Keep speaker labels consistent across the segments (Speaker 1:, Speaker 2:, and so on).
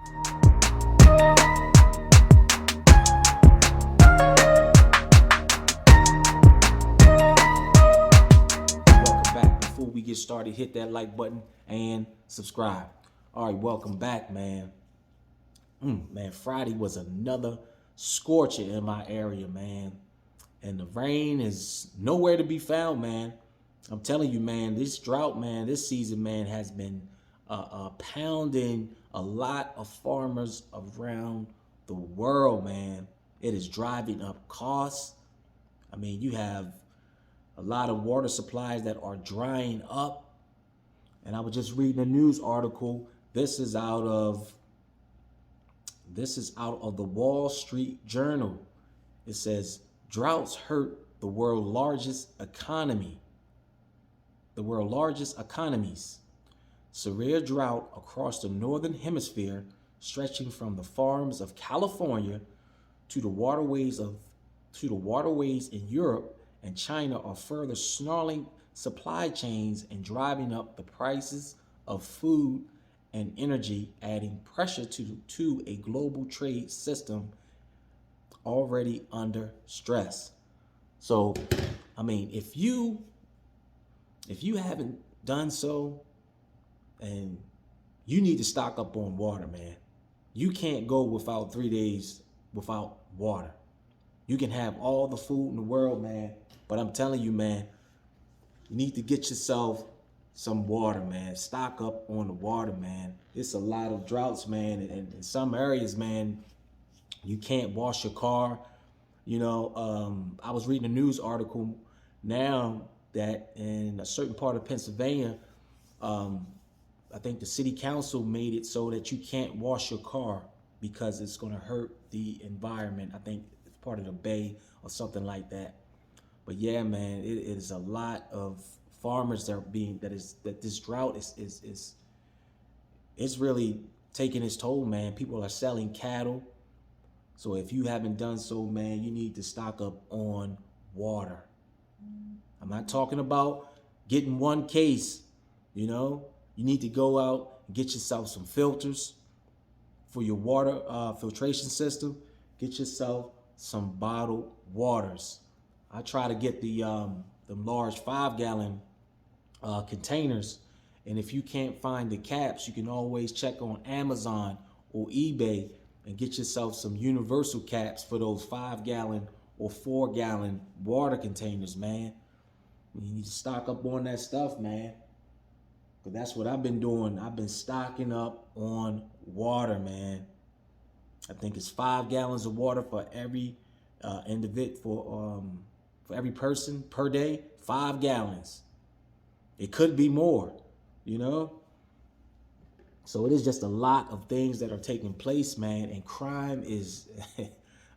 Speaker 1: Welcome back. Before we get started, hit that like button and subscribe. All right, welcome back, man. Man, Friday was another scorcher in my area, man. And the rain is nowhere to be found, man. I'm telling you, man, this drought, man, this season, man, has been pounding a lot of farmers around the world, man. It is driving up costs. I mean, you have a lot of water supplies that are drying up. And I was just reading a news article. This is out of the Wall Street Journal. It says droughts hurt the world's largest economies. Severe drought across the northern hemisphere, stretching from the farms of California to the waterways in Europe and China, are further snarling supply chains and driving up the prices of food and energy, adding pressure to a global trade system already under stress. So, I mean, if you haven't done so, and you need to stock up on water, man. You can't go without 3 days without water. You can have all the food in the world, man, but I'm telling you, man, you need to get yourself some water, man. Stock up on the water, man. It's a lot of droughts, man, and in some areas, man, you can't wash your car. I was reading a news article now that in a certain part of Pennsylvania, I think the city council made it so that you can't wash your car because it's going to hurt the environment. I think it's part of the bay or something like that. But yeah, man, it is a lot of farmers that this drought is it's really taking its toll, man. People are selling cattle. So if you haven't done so, man, you need to stock up on water. I'm not talking about getting one case, You need to go out and get yourself some filters for your water filtration system. Get yourself some bottled waters. I try to get the large 5-gallon containers. And if you can't find the caps, you can always check on Amazon or eBay and get yourself some universal caps for those 5-gallon or 4-gallon water containers, man. You need to stock up on that stuff, man. But that's what I've been doing. I've been stocking up on water, man. I think it's 5 gallons of water for every individual, for every person per day. 5 gallons. It could be more, So it is just a lot of things that are taking place, man. And crime is,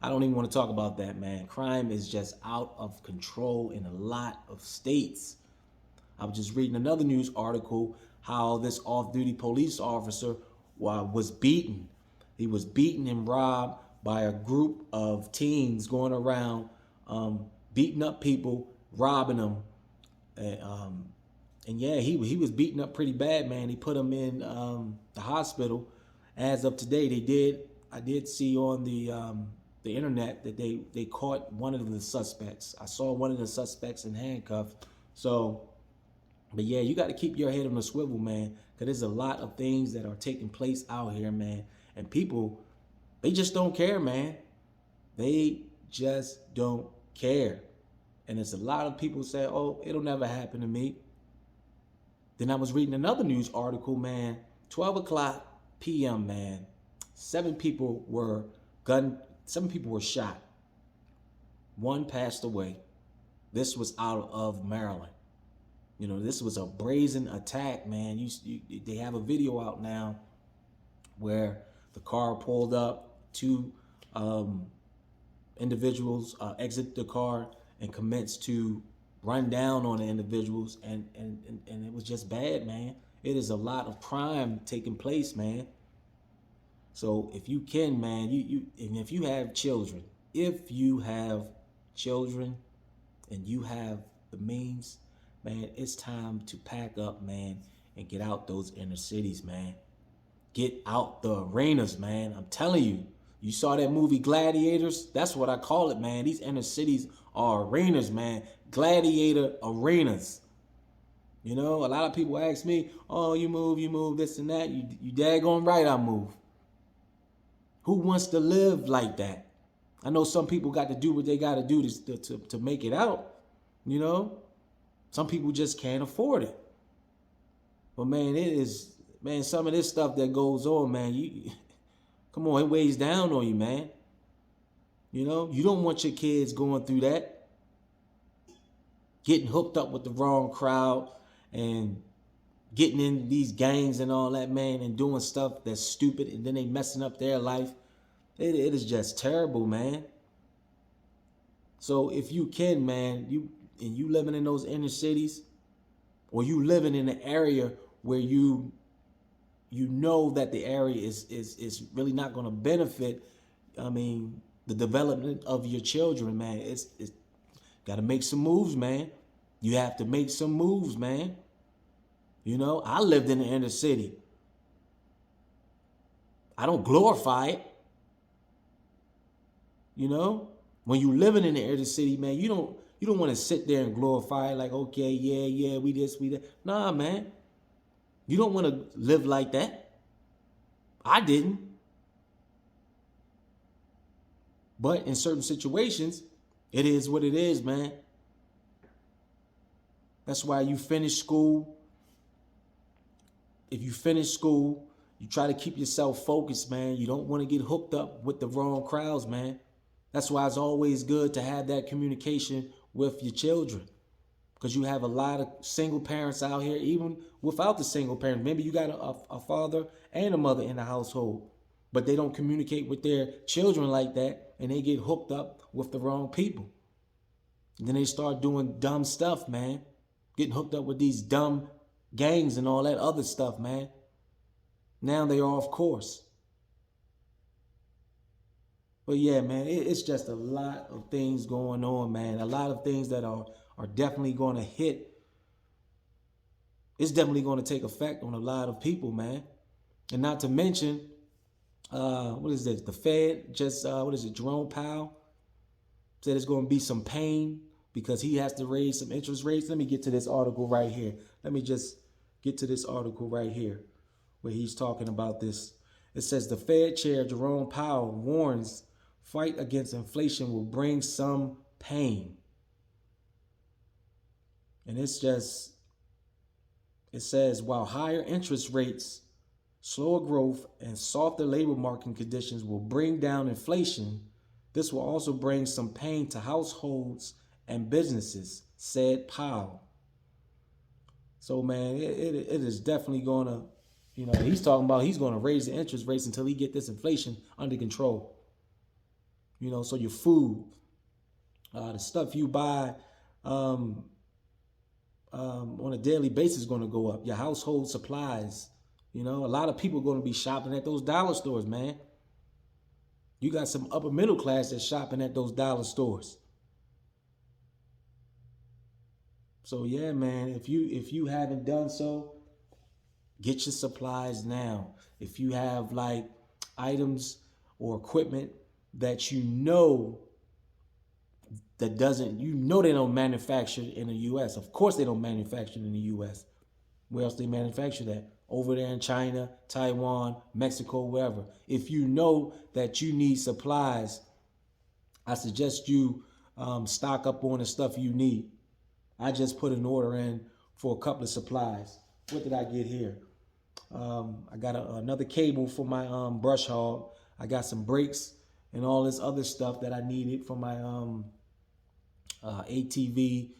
Speaker 1: I don't even want to talk about that, man. Crime is just out of control in a lot of states. I was just reading another news article how this off-duty police officer was beaten. He was beaten and robbed by a group of teens going around beating up people, robbing them. And yeah, he was beaten up pretty bad, man. He put him in the hospital. As of today, I did see on the internet that they caught one of the suspects. I saw one of the suspects in handcuffs. So, but yeah, you got to keep your head on the swivel, man, because there's a lot of things that are taking place out here, man. And people, they just don't care, man. They just don't care. And there's a lot of people say, oh, it'll never happen to me. Then I was reading another news article, man, 12 o'clock p.m., man. 7 people were shot. 1 passed away. This was out of Maryland. This was a brazen attack, man. They have a video out now where the car pulled up, 2 individuals exit the car and commenced to run down on the individuals, and it was just bad, man. It is a lot of crime taking place, man. So if you can, man, and if you have children and you have the means, man, it's time to pack up, man, and get out those inner cities, man. Get out the arenas, man. I'm telling you. You saw that movie Gladiators? That's what I call it, man. These inner cities are arenas, man. Gladiator arenas. You know, a lot of people ask me, oh, you move, this and that. You daggone right I move. Who wants to live like that? I know some people got to do what they got to do to make it out, you know? Some people just can't afford it. But man, some of this stuff that goes on, man, come on, it weighs down on you, man. You know, you don't want your kids going through that, getting hooked up with the wrong crowd and getting in these gangs and all that, man, and doing stuff that's stupid, and then they messing up their life. It is just terrible, man. So if you can, man, you living in those inner cities, or you living in an area where you know that the area is really not going to benefit, I mean, the development of your children, man. It's got to make some moves, man. You have to make some moves, man. You know, I lived in the inner city. I don't glorify it. You know, when you living in the inner city, man, you don't want to sit there and glorify it like, okay, yeah, we this, we that. Nah, man. You don't want to live like that. I didn't. But in certain situations, it is what it is, man. That's why you finish school. If you finish school, you try to keep yourself focused, man. You don't want to get hooked up with the wrong crowds, man. That's why it's always good to have that communication with your children. Because you have a lot of single parents out here, even without the single parent. Maybe you got a father and a mother in the household, but they don't communicate with their children like that, and they get hooked up with the wrong people. And then they start doing dumb stuff, man. Getting hooked up with these dumb gangs and all that other stuff, man. Now they are off course. But yeah, man, it's just a lot of things going on, man. A lot of things that are definitely going to hit. It's definitely going to take effect on a lot of people, man. And not to mention, what is this? The Fed just, Jerome Powell said it's going to be some pain because he has to raise some interest rates. Let me get to this article right here. Let me just get to this article right here where he's talking about this. It says the Fed chair, Jerome Powell, warns fight against inflation will bring some pain. And it says, while higher interest rates, slower growth, and softer labor market conditions will bring down inflation, this will also bring some pain to households and businesses, said Powell. So, man, it is definitely going to, you know, he's talking about he's going to raise the interest rates until he get this inflation under control. You know, so your food, the stuff you buy on a daily basis is going to go up. Your household supplies, you know, a lot of people are going to be shopping at those dollar stores, man. You got some upper middle class that's shopping at those dollar stores. So yeah, man, if you haven't done so, get your supplies now. If you have like items or equipment that you know that doesn't, you know they don't manufacture in the U.S. Of course they don't manufacture in the U.S. Where else they manufacture that? Over there in China, Taiwan, Mexico, wherever. If you know that you need supplies, I suggest you stock up on the stuff you need. I just put an order in for a couple of supplies. What did I get here? I got another cable for my brush hog. I got some brakes and all this other stuff that I needed for my ATV,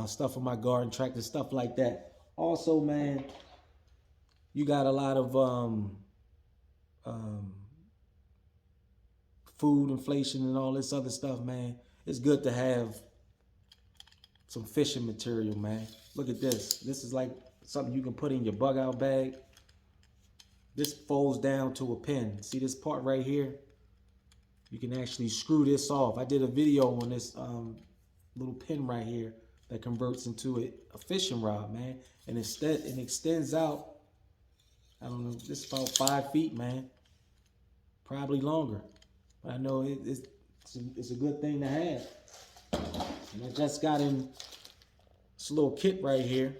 Speaker 1: stuff for my garden tractor, stuff like that. Also, man, you got a lot of food inflation and all this other stuff, man. It's good to have some fishing material, man. Look at this. This is like something you can put in your bug out bag. This folds down to a pin. See this part right here? You can actually screw this off. I did a video on this little pin right here that converts into a fishing rod, man. And instead it extends out I don't know, just about 5 feet, man. Probably longer. But I know it's a good thing to have. And I just got in this little kit right here.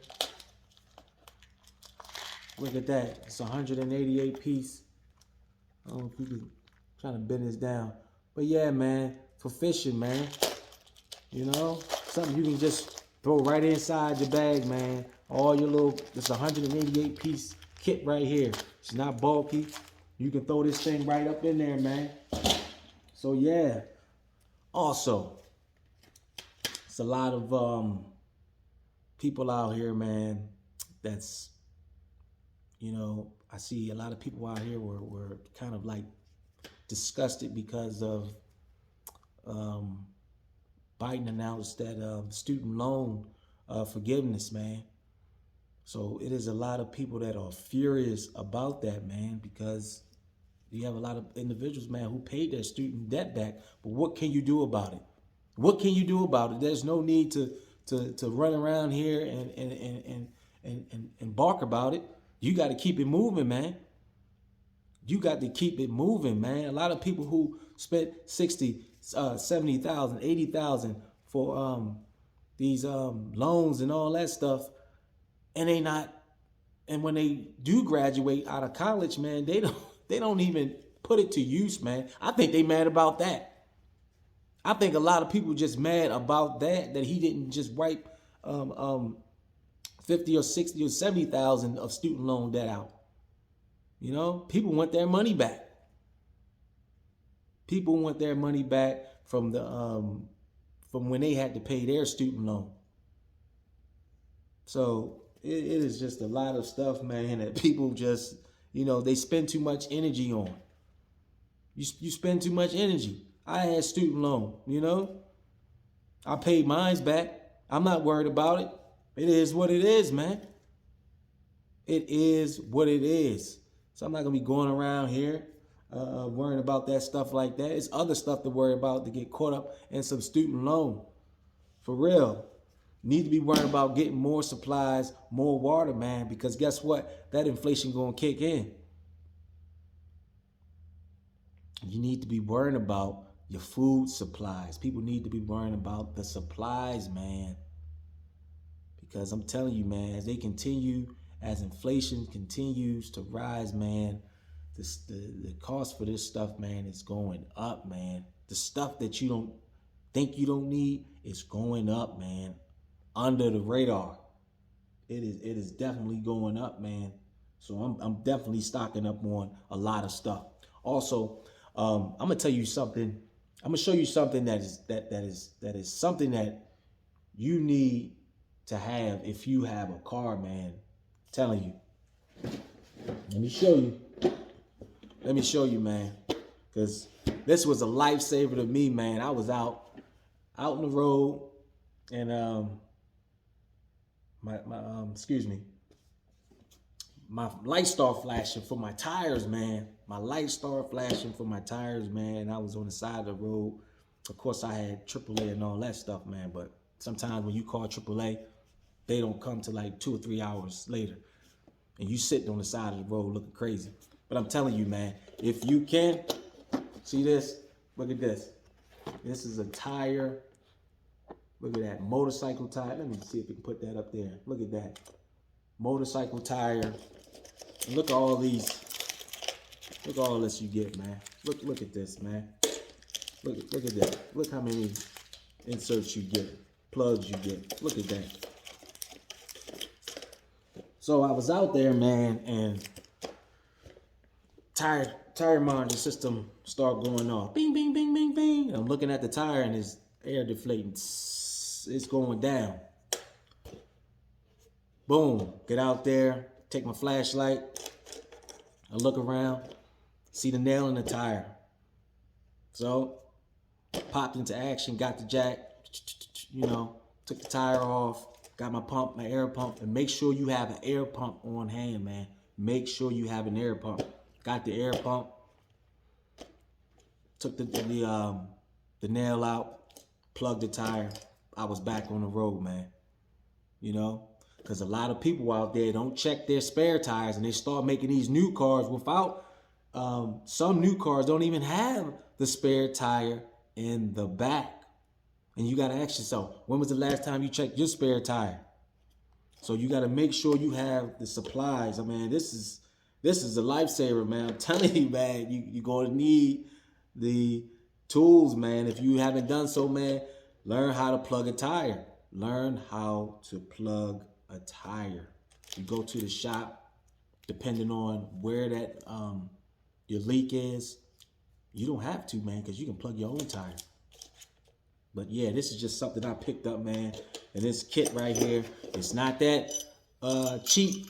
Speaker 1: Look at that. It's 188 piece. I don't know if you can try to bend this down. But yeah, man, for fishing, man. You know, something you can just throw right inside your bag, man. All your little, this 188 piece kit right here. It's not bulky. You can throw this thing right up in there, man. So yeah. Also, it's a lot of people out here, man, that's, you know, I see a lot of people out here were kind of like disgusted because of Biden announced that student loan forgiveness, man. So it is a lot of people that are furious about that, man, because you have a lot of individuals, man, who paid their student debt back. But what can you do about it? What can you do about it? There's no need to run around here and bark about it. You got to keep it moving, man. You got to keep it moving, man. A lot of people who spent 60, 70,000, 80,000 for these loans and all that stuff, and they not, and when they do graduate out of college, man, they don't even put it to use, man. I think they mad about that. I think a lot of people just mad about that he didn't just wipe 50 or 60 or 70,000 of student loan debt out. You know, people want their money back. People want their money back from the from when they had to pay their student loan. So it is just a lot of stuff, man, that people just, you know, they spend too much energy on. You spend too much energy. I had student loan, you know. I paid mine back. I'm not worried about it. It is what it is, man. It is what it is. So I'm not going to be going around here worrying about that stuff like that. It's other stuff to worry about to get caught up in some student loan. For real. Need to be worrying about getting more supplies, more water, man, because guess what? That inflation going to kick in. You need to be worrying about your food supplies. People need to be worrying about the supplies, man. Because I'm telling you, man, as inflation continues to rise, man, the cost for this stuff, man, is going up, man. The stuff that you don't think you don't need is going up, man. Under the radar. It is definitely going up, man. So I'm definitely stocking up on a lot of stuff. Also, I'm gonna tell you something. I'm gonna show you something that is something that you need to have if you have a car, man. I'm telling you. Let me show you. Let me show you, man. Because this was a lifesaver to me, man. I was out in the road, and my light started flashing for my tires, man. My light started flashing for my tires, man. I was on the side of the road. Of course, I had AAA and all that stuff, man. But sometimes when you call AAA, they don't come to like 2 or 3 hours later. And you sitting on the side of the road looking crazy. But I'm telling you, man, if you can, see this? Look at this. This is a tire. Look at that, motorcycle tire. Let me see if we can put that up there. Look at that. Motorcycle tire. And look at all these. Look at all this you get, man. Look at this, man. Look at that. Look how many inserts you get, plugs you get. Look at that. So I was out there, man, and tire monitor system start going off. Bing, bing, bing, bing, bing. And I'm looking at the tire and it's air deflating. It's going down. Boom. Get out there. Take my flashlight. I look around. See the nail in the tire. So, popped into action. Got the jack. You know, took the tire off. Got my pump, my air pump. And make sure you have an air pump on hand, man. Make sure you have an air pump. Got the air pump. Took the nail out. Plugged the tire. I was back on the road, man. You know? Because a lot of people out there don't check their spare tires, and they start making these new cars without, some new cars don't even have the spare tire in the back. And you got to ask yourself, when was the last time you checked your spare tire? So you got to make sure you have the supplies. I mean, this is a lifesaver, man. I'm telling you, man, you're going to need the tools, man. If you haven't done so, man, learn how to plug a tire. Learn how to plug a tire. You go to the shop, depending on where that your leak is. You don't have to, man, because you can plug your own tire. But yeah, this is just something I picked up, man. And this kit right here, it's not that cheap.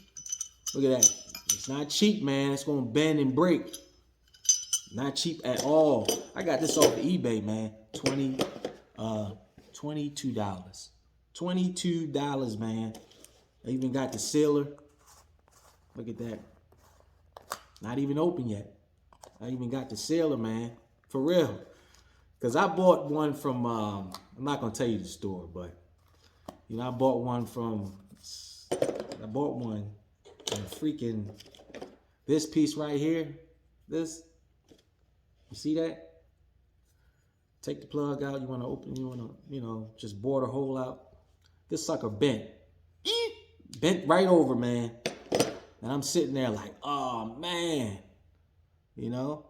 Speaker 1: Look at that. It's not cheap, man. It's going to bend and break. Not cheap at all. I got this off of eBay, man. $22. $22, man. I even got the sealer. Look at that. Not even open yet. I even got the sealer, man. For real. Because I bought one from, I'm not going to tell you the store, but, you know, I bought one from freaking, this piece right here. This, you see that? Take the plug out. You want to open, you want to, you know, just bore the hole out. This sucker bent. Bent right over, man. And I'm sitting there like, oh, man. You know?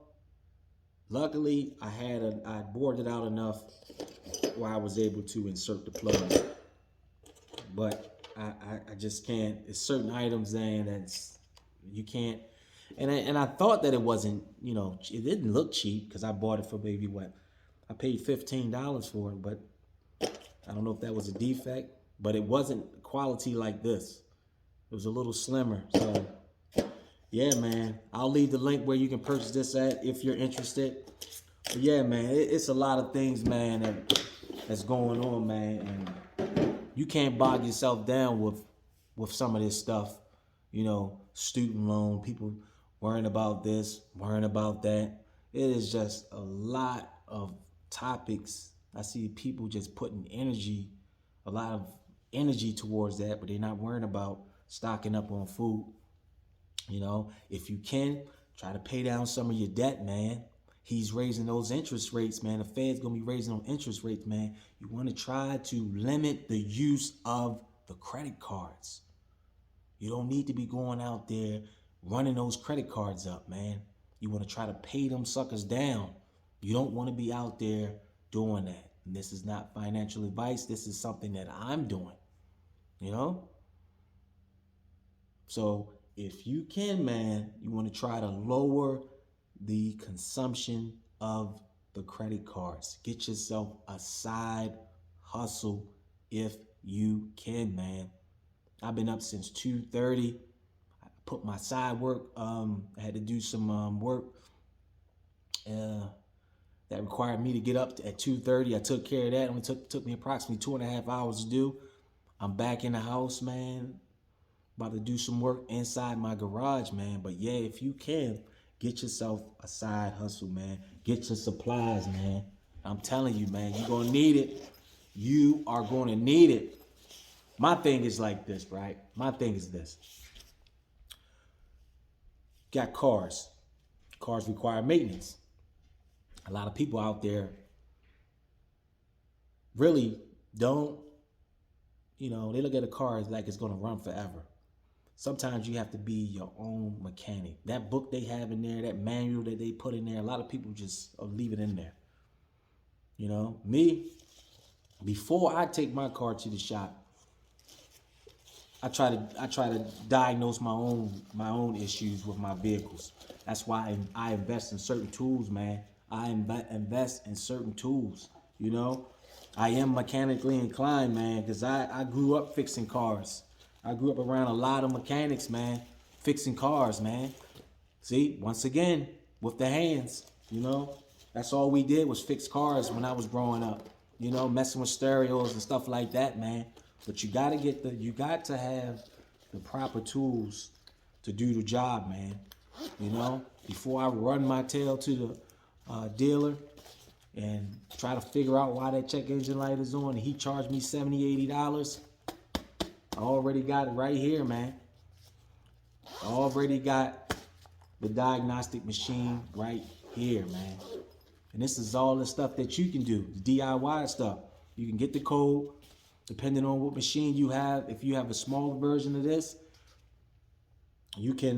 Speaker 1: Luckily, I bored it out enough where I was able to insert the plug. But I just can't. It's certain items, man, that's, you can't. And I thought that it wasn't, you know, it didn't look cheap because I bought it for maybe what? I paid $15 for it, but I don't know if that was a defect. But it wasn't quality like this. It was a little slimmer. So, yeah, man. I'll leave the link where you can purchase this at if you're interested. But yeah, man, it's a lot of things, man, that's going on, man. And you can't bog yourself down with some of this stuff. You know, student loan, people worrying about this, worrying about that. It is just a lot of topics. I see people just putting a lot of energy towards that, but they're not worrying about stocking up on food. You know, if you can, try to pay down some of your debt, man. He's raising those interest rates, man. The Fed's going to be raising those interest rates, man. You want to try to limit the use of the credit cards. You don't need to be going out there running those credit cards up, man. You want to try to pay them suckers down. You don't want to be out there doing that. And this is not financial advice. This is something that I'm doing, you know? So if you can, man, you want to try to lower the consumption of the credit cards. Get yourself a side hustle if you can, man. I've been up since 2:30. I put my side work. I had to do some work that required me to get up at 2:30. I took care of that. It only took me approximately 2.5 hours to do. I'm back in the house, man. About to do some work inside my garage, man. But yeah, if you can, get yourself a side hustle, man. Get your supplies, man. I'm telling you, man, you're going to need it. You are going to need it. My thing is like this, right? My thing is this. Got cars. Cars require maintenance. A lot of people out there really don't, you know, they look at a car as like it's going to run forever. Sometimes you have to be your own mechanic. That book they have in there, that manual that they put in there, a lot of people just leave it in there. You know, me, before I take my car to the shop, I try to diagnose my own issues with my vehicles. That's why I invest in certain tools, man. I invest in certain tools, you know. I am mechanically inclined, man, because I grew up fixing cars. I grew up around a lot of mechanics, man, fixing cars, man. See, once again, with the hands, you know, that's all we did was fix cars when I was growing up, you know, messing with stereos and stuff like that, man. But you got to have the proper tools to do the job, man. You know, before I run my tail to the dealer and try to figure out why that check engine light is on and he charged me $70, $80. I already got it right here, man. I already got the diagnostic machine right here, man. And this is all the stuff that you can do, the DIY stuff. You can get the code, depending on what machine you have. If you have a smaller version of this, you can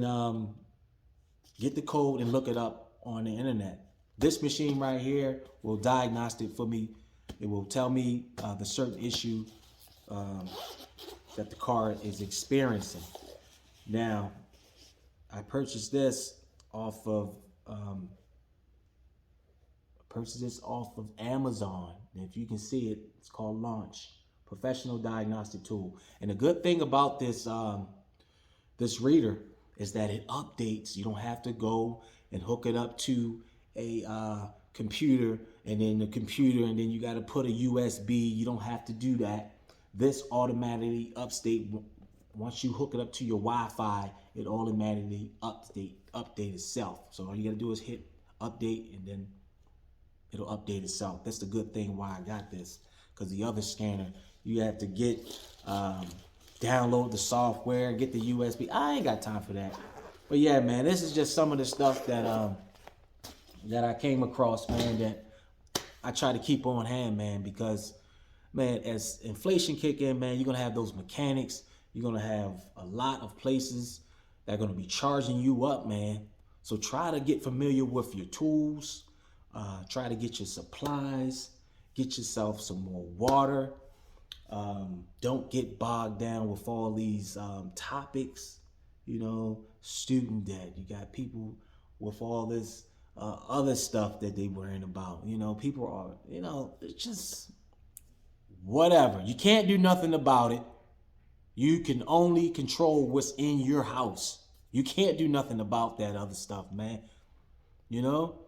Speaker 1: get the code and look it up on the internet. This machine right here will diagnose it for me. It will tell me the certain issue that the car is experiencing. Now, I purchased this off of Amazon. And if you can see it, it's called Launch, professional diagnostic tool. And the good thing about this this reader is that it updates. You don't have to go and hook it up to a computer, and then the computer, and then you got to put a USB. You don't have to do that. This automatically update. Once you hook it up to your Wi-Fi, it automatically update itself. So all you got to do is hit update, and then it'll update itself. That's the good thing why I got this, because the other scanner, you have to get download the software, get the USB. I ain't got time for that. But yeah, man, this is just some of the stuff that that I came across, man, that I try to keep on hand, man, because, man, as inflation kick in, man, you're gonna have those mechanics. You're gonna have a lot of places that are gonna be charging you up, man. So try to get familiar with your tools. Try to get your supplies. Get yourself some more water. Don't get bogged down with all these topics. You know, student debt. You got people with all this other stuff that they worrying about. You know, people are, you know, it's just whatever. You can't do nothing about it. You can only control what's in your house. You can't do nothing about that other stuff, man. You know?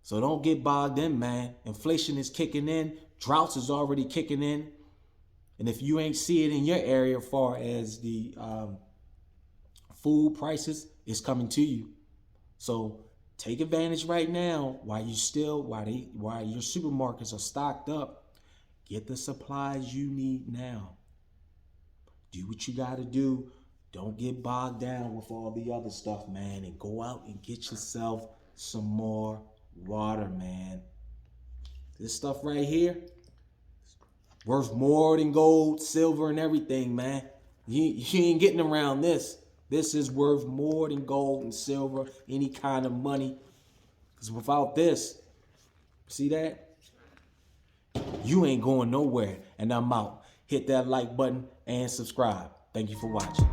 Speaker 1: So don't get bogged in, man. Inflation is kicking in. Droughts is already kicking in. And if you ain't see it in your area as far as the food prices, it's coming to you. So take advantage right now while your supermarkets are stocked up. Get the supplies you need now. Do what you got to do. Don't get bogged down with all the other stuff, man. And go out and get yourself some more water, man. This stuff right here, worth more than gold, silver, and everything, man. You ain't getting around this. This is worth more than gold and silver, any kind of money. Because without this, see that? You ain't going nowhere. And I'm out. Hit that like button and subscribe. Thank you for watching.